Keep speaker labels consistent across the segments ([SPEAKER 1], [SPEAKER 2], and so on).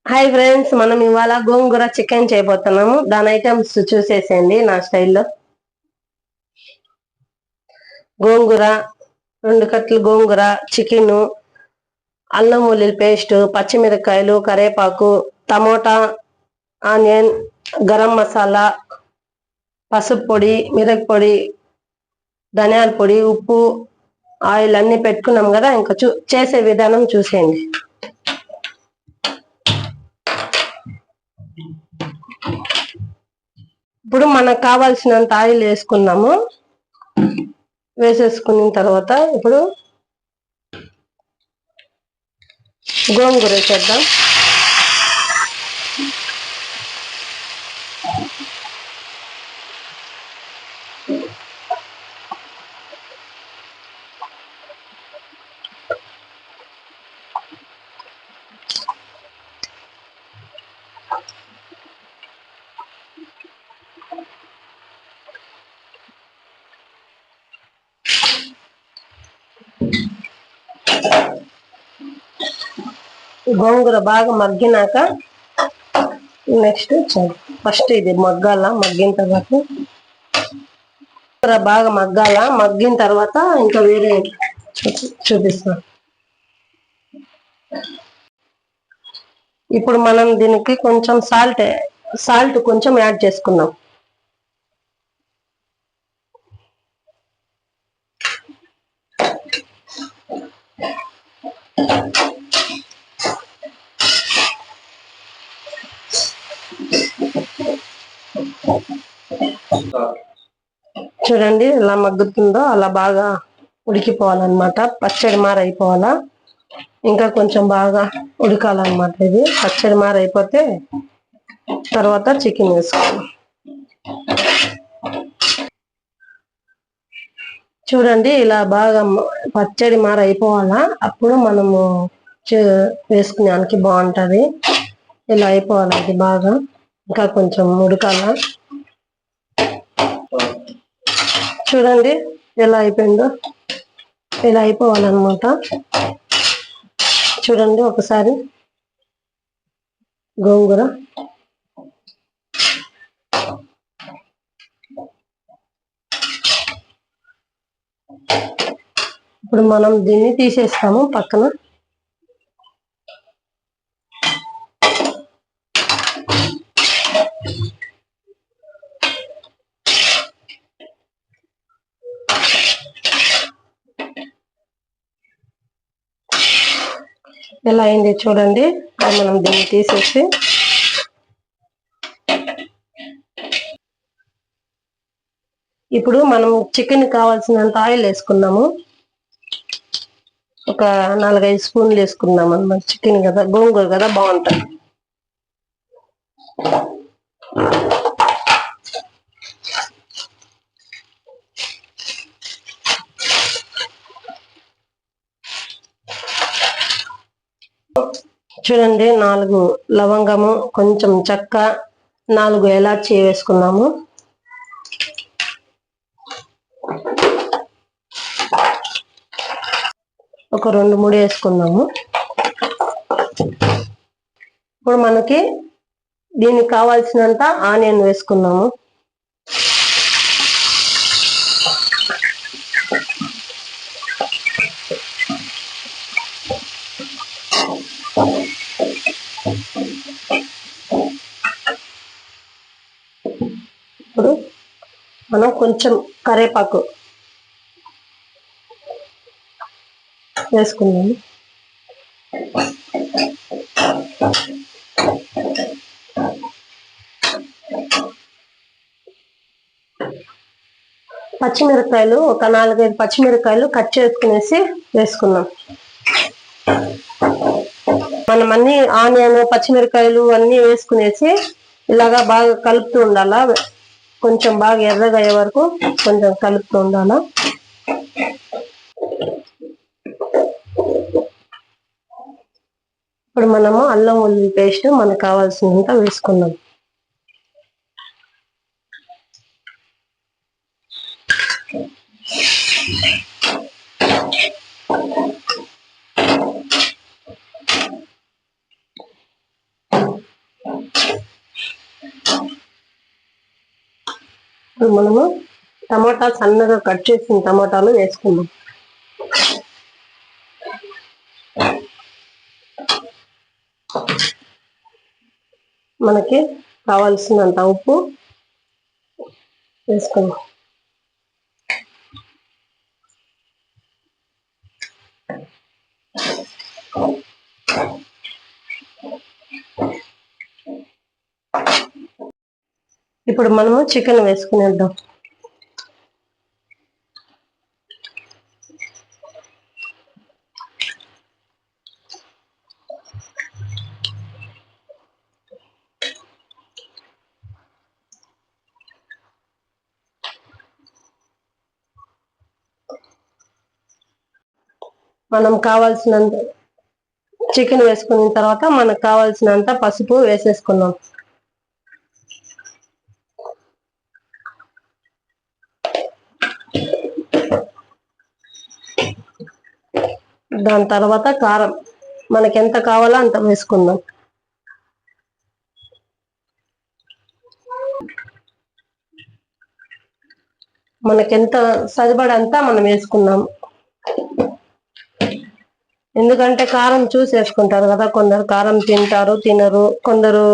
[SPEAKER 1] Hi friends, మనం ఇవాళ గోంగూర chicken చేయబోతున్నాము. దాని ఐటమ్స్ చూసేసేయండి నా స్టైల్లో. గోంగూర 2 కట్టలు గోంగూర, చికెన్, అల్లం వెల్లుల్లి పేస్ట్, పచ్చిమిరపకాయలు, కరివేపాకు, టమోటా, ఆనియన్, గరం మసాలా, పసుపు పొడి, మిరపొడి, ధనియాల పొడి, ఉప్పు, ఆయిల్ అన్ని పెట్టుకున్నాం కదా. ఇంకా చేసే విధానం చూసేయండి. ఇప్పుడు మనకు కావాల్సినంత ఆయిల్ వేసుకున్నాము. వేసేసుకున్న తర్వాత ఇప్పుడు గోంగూర వేసేద్దాం. గోంగూర బాగా మగ్గినాక నెక్స్ట్ ఫస్ట్ ఇది మగ్గిన తర్వాత బాగా మగ్గిన తర్వాత ఇంకా వేరే చూపిస్తాం. ఇప్పుడు మనం దీనికి కొంచెం సాల్ట్ కొంచెం యాడ్ చేసుకున్నాం. చూడండి ఎలా మగ్గుతుందో అలా బాగా ఉడికిపోవాలన్నమాట. పచ్చడి మార అయిపోవాలా, ఇంకా కొంచెం బాగా ఉడకాలన్నమాట. ఇది పచ్చడి మార అయిపోతే తర్వాత చికెన్ వేసుకోవాలి. చూడండి ఇలా బాగా పచ్చడి మార అయిపోవాలా, అప్పుడు మనము వేసుకునేదానికి బాగుంటది. ఇలా అయిపోవాలి ఇది బాగా, ఇంకా కొంచెం ఉడకాల. చూడండి ఎలా అయిపోయిందో, ఇలా అయిపోవాలన్నమాట. చూడండి ఒకసారి గోంగూర ఇప్పుడు మనం దీన్ని తీసేస్తాము పక్కన. ఎలా అయింది చూడండి. మనం దీన్ని తీసేసి ఇప్పుడు మనం చికెన్ కావాల్సినంత ఆయిల్ వేసుకున్నాము. ఒక 4-5 స్పూన్లు వేసుకున్నాం అన్నమాట. చికెన్ కదా, గోంగూర కదా, బాగుంటుంది. చూడండి 4 లవంగము, కొంచెం చెక్క, 4 ఎలాచి వేసుకున్నాము. ఒక 2-3 వేసుకున్నాము. ఇప్పుడు మనకి దీనికి కావాల్సినంత ఆనియన్ వేసుకున్నాము. ఇప్పుడు మనం కొంచెం కరివేపాకు వేసుకున్నాము. పచ్చిమిరపకాయలు ఒక 4-5 పచ్చిమిరపకాయలు కట్ చేసుకునేసి వేసుకున్నాం. మనం అన్ని ఆనియన్, పచ్చిమిరపకాయలు అన్ని వేసుకునేసి ఇలాగా బాగా కలుపుతూ ఉండాలా. కొంచెం బాగా ఎర్రగా అయ్యే వరకు కొంచెం కలుపుతూ ఉండాలా. ఇప్పుడు మనము అల్లం వెల్లుల్లి పేస్ట్ మనకు కావాల్సినంత వేసుకున్నాం. ఇప్పుడు మనము టమాటా సన్నగా కట్ చేసిన టమాటాలు వేసుకుందాం. మనకి కావాల్సినంత ఉప్పు వేసుకుందాం. ఇప్పుడు మనము చికెన్ వేసుకునేద్దాం. మనం కావాల్సినంత చికెన్ వేసుకున్న తర్వాత మనకు కావాల్సినంత పసుపు వేసేసుకుందాం. దాని తర్వాత కారం మనకి ఎంత కావాలో అంత వేసుకుందాం. మనకెంత సరిపడంతా మనం వేసుకున్నాం. ఎందుకంటే కారం చూసి వేసుకుంటారు కదా, కొందరు కారం తింటారు, తినరు, కొందరు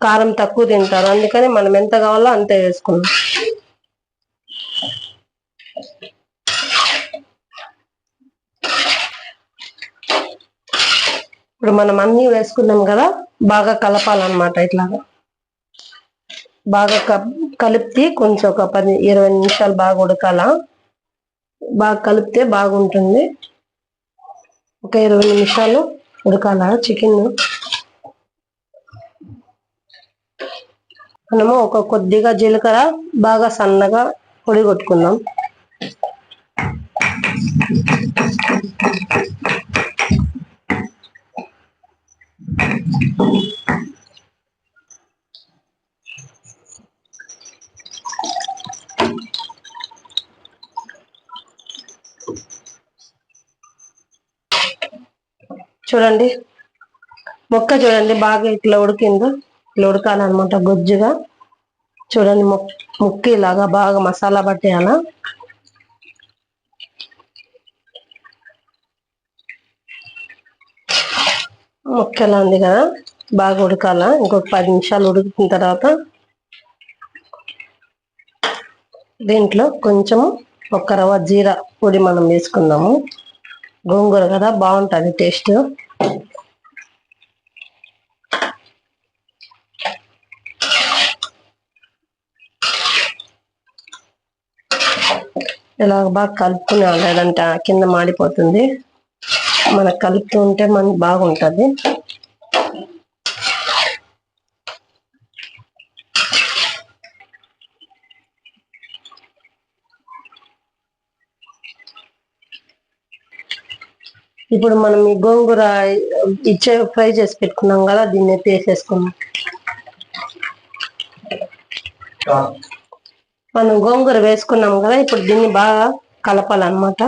[SPEAKER 1] కారం తక్కువ తింటారు. అందుకని మనం ఎంత కావాలో అంతే వేసుకున్నాం. ఇప్పుడు మనం అన్ని వేసుకున్నాం కదా, బాగా కలపాలన్నమాట. ఇట్లాగా బాగా కలిపి కొంచెం ఒక 10-20 నిమిషాలు బాగా ఉడకాల. బాగా కలిపితే బాగుంటుంది. ఒక 20 నిమిషాలు ఉడకాల చికెన్. మనము ఒక కొద్దిగా జీలకర్ర బాగా సన్నగా పొడి కొట్టుకుందాం. చూడండి మొక్క చూడండి బాగా ఇట్లా ఉడికిందో. ఇట్లా ఉడకాలన్నమాట గొజ్జుగా. చూడండి ముక్క ఇలాగా బాగా మసాలా పట్టేయాల. ముక్క ఎలా ఉంది కదా, బాగా ఉడకాల. ఇంకొక 10 నిమిషాలు ఉడికిన తర్వాత దీంట్లో కొంచెము ఒక రవ్వ జీరా పొడి మనం వేసుకుందాము. గోంగూర కదా బాగుంటుంది టేస్ట్. ఇలా బాగా కలుపుకునే, లేదంటే కింద మాడిపోతుంది. మనకు కలుపుతూ ఉంటే మనకి బాగుంటుంది. ఇప్పుడు మనం ఈ గోంగూర ఫ్రై చేసి పెట్టుకున్నాం కదా, దీన్ని వేసేసుకున్నాం. మనం గోంగూర వేసుకున్నాం కదా, ఇప్పుడు దీన్ని బాగా కలపాలన్నమాట.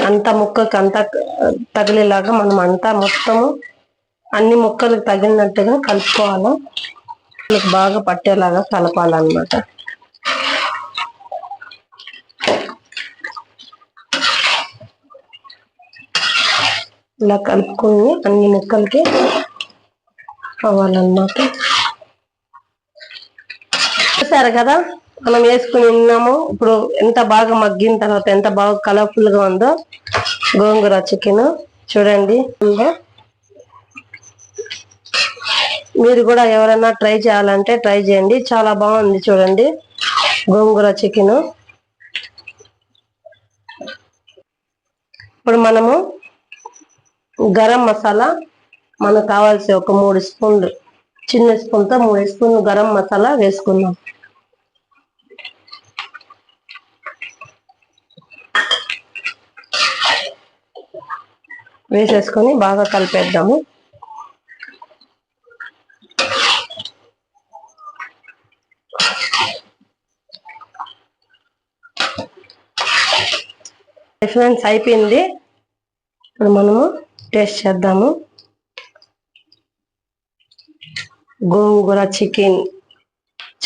[SPEAKER 1] అంతా ముక్కకి అంతా తగిలేలాగా మనం అంతా మొత్తము అన్ని ముక్కలకు తగిలినట్టుగా కలుపుకోవాలి. బాగా పట్టేలాగా కలపాలన్నమాట. ఇలా కలుపుకొని అన్ని ముక్కలకి అవ్వాలన్నమాట. చూసారు కదా మనం వేసుకుని ఉన్నాము. ఇప్పుడు ఎంత బాగా మగ్గిన తర్వాత ఎంత బాగా కలర్ఫుల్ గా ఉందో గోంగూర చికెన్. చూడండి, మీరు కూడా ఎవరైనా ట్రై చేయాలంటే ట్రై చేయండి. చాలా బాగుంది చూడండి గోంగూర చికెన్. ఇప్పుడు మనము గరం మసాలా మనకు కావాల్సి ఒక 3 స్పూన్లు, చిన్న స్పూన్తో 3 స్పూన్లు గరం మసాలా వేసుకుందాం. వేసేసుకొని బాగా కలిపేద్దాము. ఫ్రెండ్స్ అయిపోయింది. ఇప్పుడు మనము టేస్ట్ చేద్దాము. గోంగూర చికెన్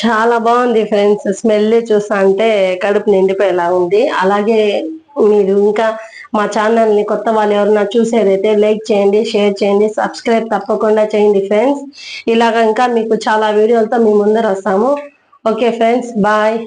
[SPEAKER 1] చాలా బాగుంది ఫ్రెండ్స్. స్మెల్ చూస్తా అంటే కడుపు నిండిపోయేలా ఉంది. అలాగే మీరు ఇంకా మా ఛానల్ ని కొత్త వాళ్ళు ఎవరన్నా చూసేదైతే లైక్ చేయండి, షేర్ చేయండి, సబ్స్క్రైబ్ తప్పకుండా చేయండి ఫ్రెండ్స్. ఇలాగ ఇంకా మీకు చాలా వీడియోలతో మీ ముందర వస్తాము. Okay friends, bye.